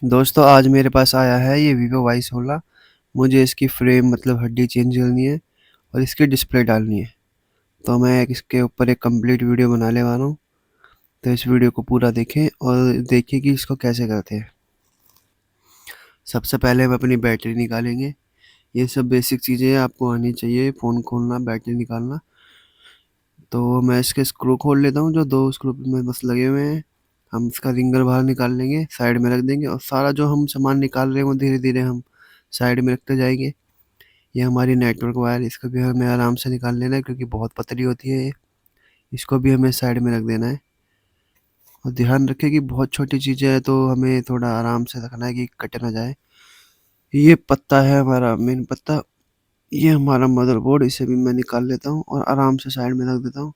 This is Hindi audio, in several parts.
दोस्तों आज मेरे पास आया है ये Vivo Y16। मुझे इसकी फ्रेम मतलब हड्डी चेंज करनी है और इसकी डिस्प्ले डालनी है। तो मैं इसके ऊपर एक कंप्लीट वीडियो बनाने वाला हूँ। तो इस वीडियो को पूरा देखें और देखिए कि इसको कैसे करते हैं। सबसे पहले हम अपनी बैटरी निकालेंगे। ये सब बेसिक चीज़ें आपको आनी चाहिए, फ़ोन खोलना, बैटरी निकालना। तो मैं इसके स्क्रू खोल लेता हूँ, जो दो स्क्रू में बस लगे हुए हैं। हम इसका रिंगर बाहर निकाल लेंगे, साइड में रख देंगे और सारा जो हम सामान निकाल रहे हैं वो धीरे धीरे हम साइड में रखते जाएंगे। ये हमारी नेटवर्क वायर, इसको भी हमें आराम से निकाल लेना है क्योंकि बहुत पतली होती है ये। इसको भी हमें साइड में रख देना है और ध्यान रखें कि बहुत छोटी चीज़ें हैं तो हमें थोड़ा आराम से रखना है कि कट ना जाए। ये पत्ता है हमारा मेन पत्ता। ये हमारा मदरबोर्ड, इसे भी मैं निकाल लेता हूँ और आराम से साइड में रख देता हूँ।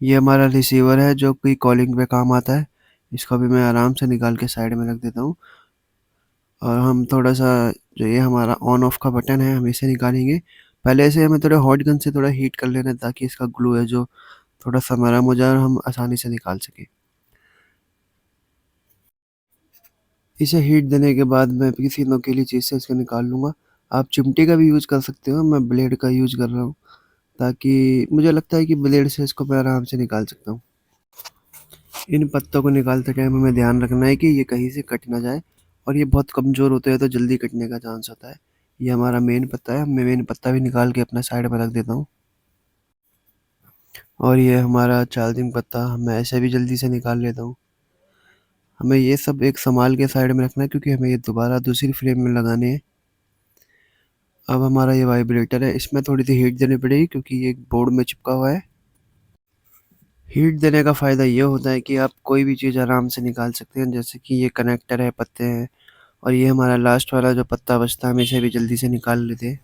ये हमारा रिसीवर है जो कि कॉलिंग पे काम आता है। इसको भी मैं आराम से निकाल के साइड में रख देता हूँ। और हम थोड़ा सा, जो ये हमारा ऑन ऑफ का बटन है, हम इसे निकालेंगे। पहले इसे हमें थोड़ा हॉट गन से थोड़ा हीट कर लेना है ताकि इसका ग्लू है जो थोड़ा सा नरम हो जाए और हम आसानी से निकाल सकें। इसे हीट देने के बाद मैं किसी नुकीली चीज़ से इसको निकाल लूँगा। आप चिमटे का भी यूज़ कर सकते हो, मैं ब्लेड का यूज़ कर रहा हूँ ताकि मुझे लगता है कि ब्लेड से इसको मैं आराम से निकाल सकता हूँ। इन पत्तों को निकालते टाइम हमें ध्यान रखना है कि ये कहीं से कट ना जाए और ये बहुत कमज़ोर होते हैं तो जल्दी कटने का चांस होता है। ये हमारा मेन पत्ता है, मैं मेन पत्ता भी निकाल के अपना साइड में रख देता हूँ। और ये हमारा चार्जिंग पत्ता मैं ऐसे भी जल्दी से निकाल लेता हूँ। हमें ये सब एक संभाल के साइड में रखना है क्योंकि हमें ये दोबारा दूसरी फ्रेम में लगाने हैं। अब हमारा ये वाइब्रेटर है, इसमें थोड़ी सी हीट देनी पड़ेगी क्योंकि ये बोर्ड में चिपका हुआ है। हीट देने का फ़ायदा ये होता है कि आप कोई भी चीज़ आराम से निकाल सकते हैं, जैसे कि ये कनेक्टर है, पत्ते हैं और ये हमारा लास्ट वाला जो पत्ता बचता है हम इसे भी जल्दी से निकाल लेते हैं।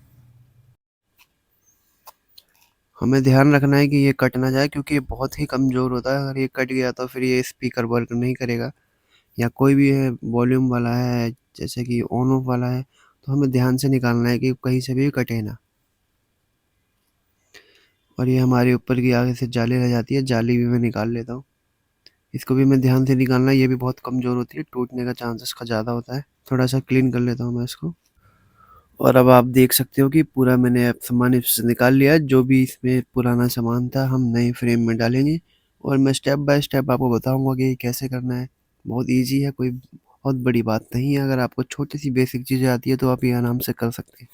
हमें ध्यान रखना है कि ये कट ना जाए क्योंकि ये बहुत ही कमज़ोर होता है। अगर ये कट गया तो फिर ये स्पीकर वर्क नहीं करेगा या कोई भी है वॉल्यूम वाला है, जैसे कि ऑन ऑफ वाला है, तो हमें ध्यान से निकालना है कि कहीं से भी कटे ना। और ये हमारे ऊपर की आगे से जाली रह जाती है, जाली भी मैं निकाल लेता हूँ। इसको भी मैं ध्यान से निकालना है, ये भी बहुत कमज़ोर होती है, टूटने का चांस इसका ज़्यादा होता है। थोड़ा सा क्लीन कर लेता हूँ मैं इसको। और अब आप देख सकते हो कि पूरा मैंने अब सामान इससे निकाल लिया है। जो भी इसमें पुराना सामान था हम नए फ्रेम में डालेंगे और मैं स्टेप बाय स्टेप आपको बताऊंगा कि ये कैसे करना है। बहुत इजी है, कोई बहुत बड़ी बात नहीं है। अगर आपको छोटी सी बेसिक चीज़ें आती है तो आप ये आराम से कर सकते हैं।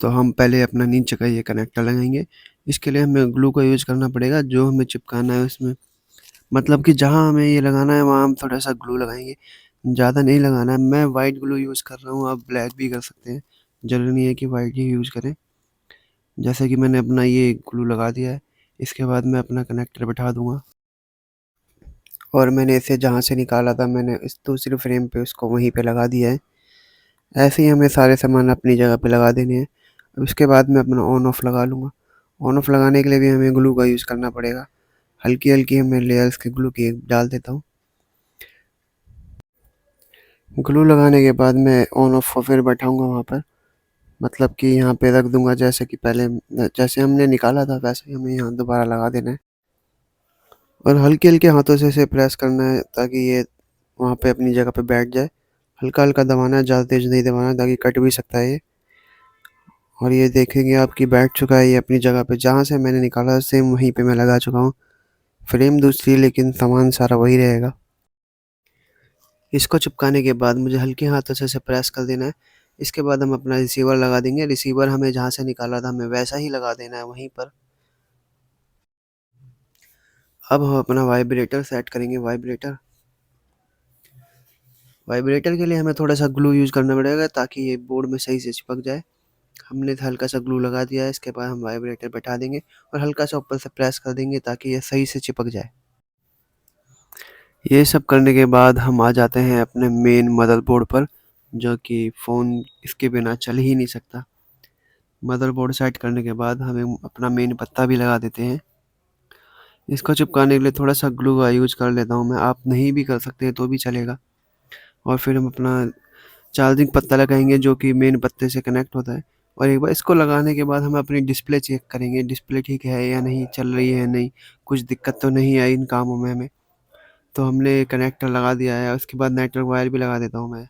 तो हम पहले अपना नीचे का ये कनेक्टर लगाएंगे। इसके लिए हमें ग्लू का यूज़ करना पड़ेगा, जो हमें चिपकाना है उसमें, मतलब कि जहाँ हमें ये लगाना है वहाँ हम थोड़ा सा ग्लू लगाएंगे, ज़्यादा नहीं लगाना है। मैं वाइट ग्लू यूज़ कर रहा हूँ, आप ब्लैक भी कर सकते हैं, ज़रूरी नहीं है कि वाइट ही यूज़ करें। जैसे कि मैंने अपना ये ग्लू लगा दिया है, इसके बाद मैं अपना कनेक्टर बैठा दूंगा और मैंने इसे जहाँ से निकाला था मैंने इस दूसरी फ्रेम पे उसको वहीं पे लगा दिया है। ऐसे ही हमें सारे सामान अपनी जगह पे लगा देने हैं। अब इसके बाद मैं अपना ऑन ऑफ लगा लूँगा। ऑन ऑफ लगाने के लिए भी हमें ग्लू का यूज़ करना पड़ेगा। हल्की हल्की मैं लेयर्स के ग्लू की डाल देता हूँ। ग्लू लगाने के बाद मैं ऑन ऑफ को फिर बैठाऊंगा वहाँ पर, मतलब कि यहाँ पे रख दूंगा, जैसे कि पहले जैसे हमने निकाला था वैसे ही हमें यहाँ दोबारा लगा देना है। और हल्के हल्के हाथों से इसे प्रेस करना है ताकि ये वहाँ पे अपनी जगह पे बैठ जाए। हल्का हल्का दबाना है, ज़्यादा तेज़ नहीं दबाना है ताकि कट भी सकता है ये। और ये देखेंगे आपकी बैठ चुका है ये अपनी जगह पे, जहाँ से मैंने निकाला सेम वहीं पे मैं लगा चुका हूँ। फ्रेम दूसरी लेकिन सामान सारा वही रहेगा। इसको चिपकाने के बाद मुझे हल्के हाथों से इसे प्रेस कर देना है। इसके बाद हम अपना रिसीवर लगा देंगे। रिसीवर हमें जहाँ से निकाला था हमें वैसा ही लगा देना है वहीं पर। अब हम अपना वाइब्रेटर सेट करेंगे। वाइब्रेटर के लिए हमें थोड़ा सा ग्लू यूज़ करना पड़ेगा ताकि ये बोर्ड में सही से चिपक जाए। हमने हल्का सा ग्लू लगा दिया है, इसके बाद हम वाइब्रेटर बैठा देंगे और हल्का सा ऊपर से प्रेस कर देंगे ताकि ये सही से चिपक जाए। ये सब करने के बाद हम आ जाते हैं अपने मेन मदरबोर्ड पर, जो कि फ़ोन इसके बिना चल ही नहीं सकता। मदरबोर्ड सेट करने के बाद हमें अपना मेन पत्ता भी लगा देते हैं। इसको चिपकाने के लिए थोड़ा सा ग्लू का यूज़ कर लेता हूँ मैं, आप नहीं भी कर सकते हैं तो भी चलेगा। और फिर हम अपना चार्जिंग पत्ता लगाएंगे जो कि मेन पत्ते से कनेक्ट होता है। और एक बार इसको लगाने के बाद हम अपनी डिस्प्ले चेक करेंगे, डिस्प्ले ठीक है या नहीं, चल रही है या नहीं, कुछ दिक्कत तो नहीं आई इन कामों में हमें। तो हमने कनेक्टर लगा दिया है, उसके बाद नेटवर्क वायर भी लगा देता हूँ मैं।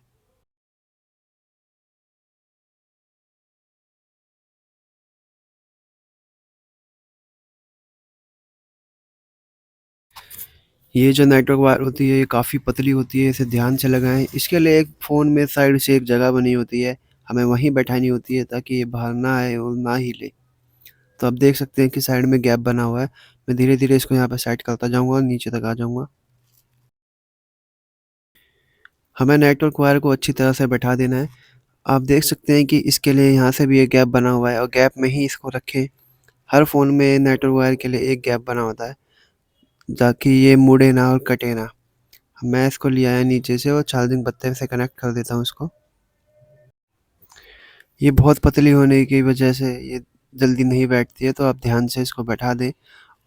ये जो नेटवर्क वायर होती है ये काफ़ी पतली होती है, इसे ध्यान से लगाएं। इसके लिए एक फ़ोन में साइड से एक जगह बनी होती है, हमें वहीं बैठानी होती है ताकि ये बाहर ना आए और ना हिले। तो आप देख सकते हैं कि साइड में गैप बना हुआ है। मैं धीरे धीरे इसको यहाँ पे सेट करता जाऊँगा और नीचे तक आ जाऊँगा। हमें नेटवर्क वायर को अच्छी तरह से बैठा देना है। आप देख सकते हैं कि इसके लिए यहाँ से भी एक गैप बना हुआ है और गैप में ही इसको रखें। हर फ़ोन में नेटवर्क वायर के लिए एक गैप बना होता है ताकि ये मुड़े ना और कटे ना। मैं इसको ले आया नीचे से और चार्जिंग पत्ते से कनेक्ट कर देता हूँ इसको। ये बहुत पतली होने की वजह से ये जल्दी नहीं बैठती है, तो आप ध्यान से इसको बैठा दें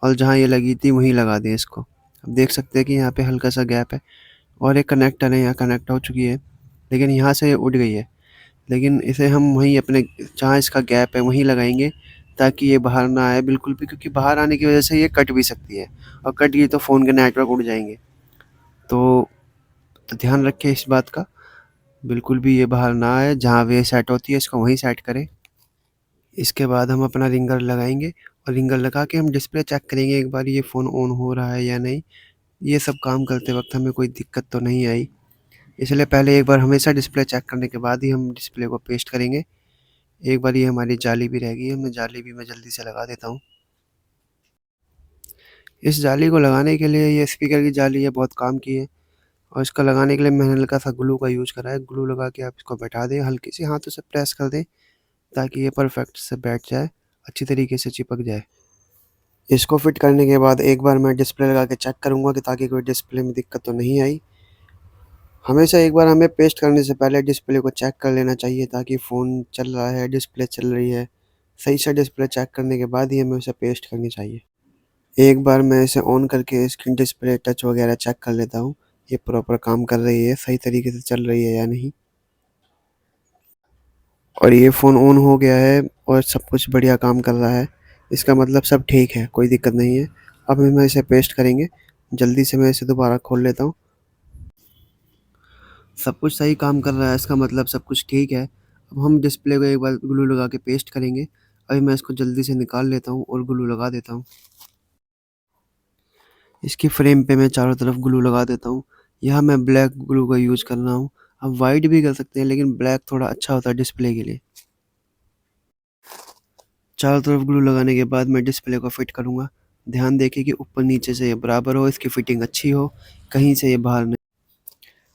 और जहाँ ये लगी थी वहीं लगा दें इसको। आप देख सकते हैं कि यहाँ पे हल्का सा गैप है और एक कनेक्टर है, यहाँ कनेक्ट हो चुकी है, लेकिन यहाँ से ये उठ गई है। लेकिन इसे हम वहीं अपने जहाँ इसका गैप है वहीं लगाएंगे ताकि ये बाहर ना आए बिल्कुल भी, क्योंकि बाहर आने की वजह से ये कट भी सकती है और कट गई तो फ़ोन के नेटवर्क उड़ जाएंगे। तो, तो ध्यान रखें इस बात का, बिल्कुल भी ये बाहर ना आए। जहाँ वे सेट होती है इसको वहीं सेट करें। इसके बाद हम अपना रिंगर लगाएंगे और रिंगर लगा के हम डिस्प्ले चेक करेंगे एक बार ये फ़ोन ऑन हो रहा है या नहीं। ये सब काम करते वक्त हमें कोई दिक्कत तो नहीं आई, इसलिए पहले एक बार हमेशा डिस्प्ले चेक करने के बाद ही हम डिस्प्ले को पेस्ट करेंगे। एक बार ये हमारी जाली भी रह गई है, मैं जाली भी मैं जल्दी से लगा देता हूँ। इस जाली को लगाने के लिए ये स्पीकर की जाली है, बहुत काम की है। और इसका लगाने के लिए मैंने हल्का सा ग्लू का यूज़ करा है। ग्लू लगा के आप इसको बैठा दें, हल्के से हाथों से प्रेस कर दें ताकि ये परफेक्ट से बैठ जाए, अच्छी तरीके से चिपक जाए। इसको फिट करने के बाद एक बार मैं डिस्प्ले लगा के चेक करूँगा कि ताकि कोई डिस्प्ले में दिक्कत तो नहीं आई। हमेशा एक बार हमें पेस्ट करने से पहले डिस्प्ले को चेक कर लेना चाहिए ताकि फ़ोन चल रहा है, डिस्प्ले चल रही है। सही से डिस्प्ले चेक करने के बाद ही हमें उसे पेस्ट करनी चाहिए। एक बार मैं इसे ऑन करके इसकी डिस्प्ले टच वगैरह चेक कर लेता हूँ, ये प्रॉपर काम कर रही है, सही तरीके से चल रही है या नहीं। और ये फ़ोन ऑन हो गया है और सब कुछ बढ़िया काम कर रहा है, इसका मतलब सब ठीक है, कोई दिक्कत नहीं है। अब हम इसे पेस्ट करेंगे। जल्दी से मैं इसे दोबारा खोल लेता हूँ। सब कुछ सही काम कर रहा है, इसका मतलब सब कुछ ठीक है। अब हम डिस्प्ले को एक बार ग्लू लगा के पेस्ट करेंगे। अभी मैं इसको जल्दी से निकाल लेता हूँ और ग्लू लगा देता हूँ। इसकी फ्रेम पे मैं चारों तरफ ग्लू लगा देता हूँ। यहाँ मैं ब्लैक ग्लू का यूज़ कर रहा हूँ, आप वाइट भी कर सकते हैं लेकिन ब्लैक थोड़ा अच्छा होता है डिस्प्ले के लिए। चारों तरफ ग्लू लगाने के बाद मैं डिस्प्ले को फिट करूँगा। ध्यान दें कि ऊपर नीचे से ये बराबर हो, इसकी फिटिंग अच्छी हो, कहीं से ये बाहर नहीं।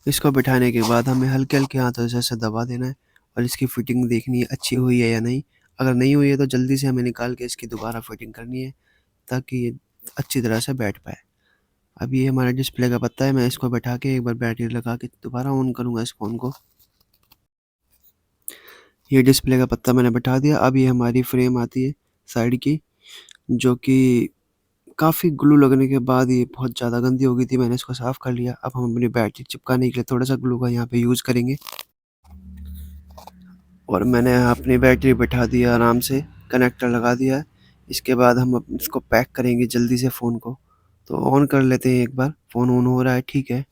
इसको बिठाने के बाद हमें हल्के-हल्के हाथों से ऐसे दबा देना है और इसकी फिटिंग देखनी है अच्छी हुई है या नहीं। अगर नहीं हुई है तो जल्दी से हमें निकाल के इसकी दोबारा फिटिंग करनी है ताकि ये अच्छी तरह से बैठ पाए। अब ये हमारा डिस्प्ले का पत्ता है, मैं इसको बैठा के एक बार बैटरी लगा के दोबारा ऑन करूँगा इस फ़ोन को। ये डिस्प्ले का पत्ता मैंने बैठा दिया। अब ये हमारी फ्रेम आती है साइड की, जो कि काफ़ी ग्लू लगने के बाद ये बहुत ज़्यादा गंदी हो गई थी, मैंने इसको साफ़ कर लिया। अब हम अपनी बैटरी चिपकाने के लिए थोड़ा-सा ग्लू का यहाँ पे यूज़ करेंगे और मैंने अपनी बैटरी बैठा दिया आराम से, कनेक्टर लगा दिया है। इसके बाद हम इसको पैक करेंगे जल्दी से फ़ोन को। तो ऑन कर लेते हैं एक बार, फ़ोन ऑन हो रहा है, ठीक है।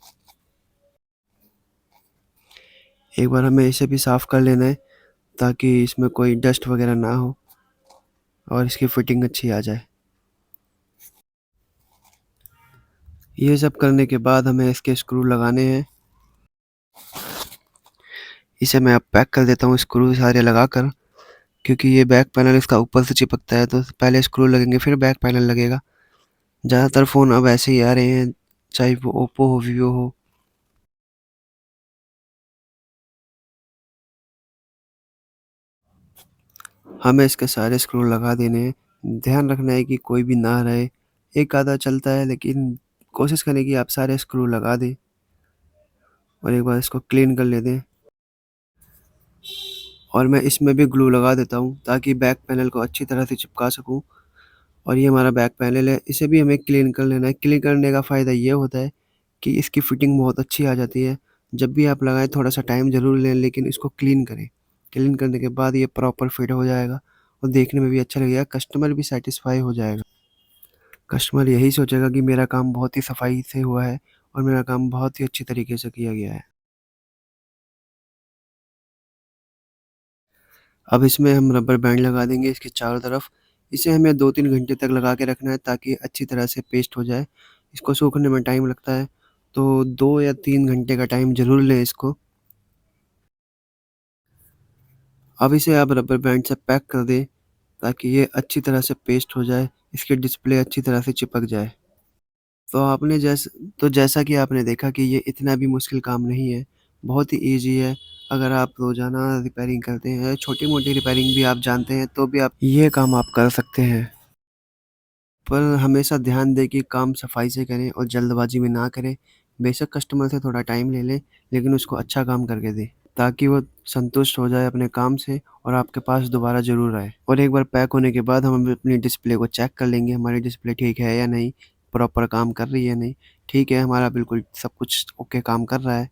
एक बार हमें इसे भी साफ़ कर लेना है ताकि इसमें कोई डस्ट वगैरह ना हो और इसकी फिटिंग अच्छी आ जाए। ये सब करने के बाद हमें इसके स्क्रू लगाने हैं। इसे मैं अब पैक कर देता हूँ स्क्रू सारे लगाकर, क्योंकि ये बैक पैनल इसका ऊपर से चिपकता है, तो पहले स्क्रू लगेंगे फिर बैक पैनल लगेगा। ज़्यादातर फ़ोन अब ऐसे ही आ रहे हैं, चाहे वो ओप्पो हो, वीवो हो। हमें इसके सारे स्क्रू लगा देने हैं। ध्यान रखना है कि कोई भी ना रहे, एक आधा चलता है लेकिन कोशिश करें कि आप सारे स्क्रू लगा दें और एक बार इसको क्लीन कर लेते हैं। और मैं इसमें भी ग्लू लगा देता हूँ ताकि बैक पैनल को अच्छी तरह से चिपका सकूँ। और ये हमारा बैक पैनल है, इसे भी हमें क्लीन कर लेना है। क्लीन करने का फ़ायदा ये होता है कि इसकी फिटिंग बहुत अच्छी आ जाती है। जब भी आप लगाएँ थोड़ा-सा टाइम ज़रूर लें लेकिन इसको क्लीन करें। क्लीन करने के बाद ये प्रॉपर फिट हो जाएगा और देखने में भी अच्छा लगेगा, कस्टमर भी सैटिस्फाई हो जाएगा। कस्टमर यही सोचेगा कि मेरा काम बहुत ही सफाई से हुआ है और मेरा काम बहुत ही अच्छी तरीके से किया गया है। अब इसमें हम रबर बैंड लगा देंगे इसके चारों तरफ। इसे हमें 2-3 घंटे तक लगा के रखना है ताकि अच्छी तरह से पेस्ट हो जाए। इसको सूखने में टाइम लगता है, तो 2 या 3 घंटे का टाइम ज़रूर लें इसको। अब इसे आप रबर बैंड से पैक कर दें ताकि ये अच्छी तरह से पेस्ट हो जाए, इसकी डिस्प्ले अच्छी तरह से चिपक जाए। तो आपने जैसा कि आपने देखा कि ये इतना भी मुश्किल काम नहीं है, बहुत ही ईज़ी है। अगर आप रोज़ाना रिपेयरिंग करते हैं, छोटी-मोटी रिपेयरिंग भी आप जानते हैं, तो भी आप ये काम आप कर सकते हैं। पर हमेशा ध्यान दें कि काम सफाई से करें और जल्दबाजी में ना करें। बेशक कस्टमर से थोड़ा टाइम ले लें, लेकिन उसको अच्छा काम करके दें, ताकि वो संतुष्ट हो जाए अपने काम से और आपके पास दोबारा ज़रूर आए। और एक बार पैक होने के बाद हम अपनी डिस्प्ले को चेक कर लेंगे, हमारी डिस्प्ले ठीक है या नहीं, प्रॉपर काम कर रही है या नहीं। ठीक है, हमारा बिल्कुल सब कुछ ओके काम कर रहा है,